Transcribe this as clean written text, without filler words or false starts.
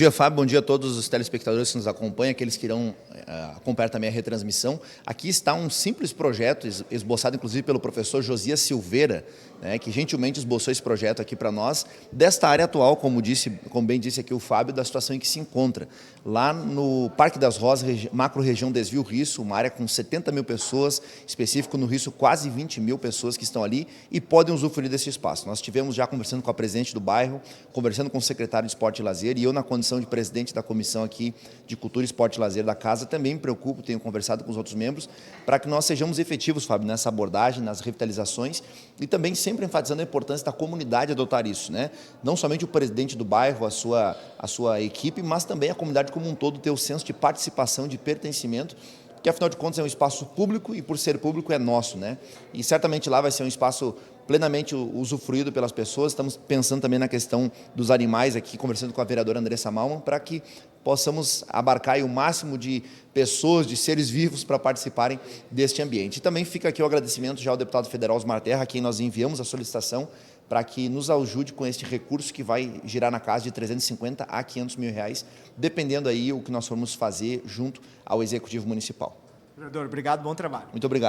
Bom dia, Fábio. Bom dia a todos os telespectadores que nos acompanham, aqueles que irão acompanhar também a retransmissão. Aqui está um simples projeto, esboçado inclusive pelo professor Josias Silveira, né, que gentilmente esboçou esse projeto aqui para nós, desta área atual, como bem disse aqui o Fábio, da situação em que se encontra. Lá no Parque das Rosas, macro-região Desvio Risso, uma área com 70 mil pessoas, específico no Risso, quase 20 mil pessoas que estão ali e podem usufruir desse espaço. Nós estivemos já conversando com a presidente do bairro, conversando com o secretário de Esporte e Lazer, e eu, na condição de presidente da comissão aqui de Cultura, Esporte e Lazer da Casa, também me preocupo, tenho conversado com os outros membros, para que nós sejamos efetivos, Fábio, nessa abordagem, nas revitalizações e também sempre enfatizando a importância da comunidade adotar isso, né? Não somente o presidente do bairro, a sua equipe, mas também a comunidade como um todo ter o senso de participação, de pertencimento, que afinal de contas é um espaço público e por ser público é nosso, né? E certamente lá vai ser um espaço plenamente usufruído pelas pessoas. Estamos pensando também na questão dos animais aqui, conversando com a vereadora Andressa Malman, para que possamos abarcar aí o máximo de pessoas, de seres vivos para participarem deste ambiente. E também fica aqui o agradecimento já ao deputado federal Osmar Terra, a quem nós enviamos a solicitação para que nos ajude com este recurso que vai girar na casa de 350 a 500 mil reais, dependendo aí o que nós formos fazer junto ao Executivo Municipal. Vereador, obrigado, bom trabalho. Muito obrigado.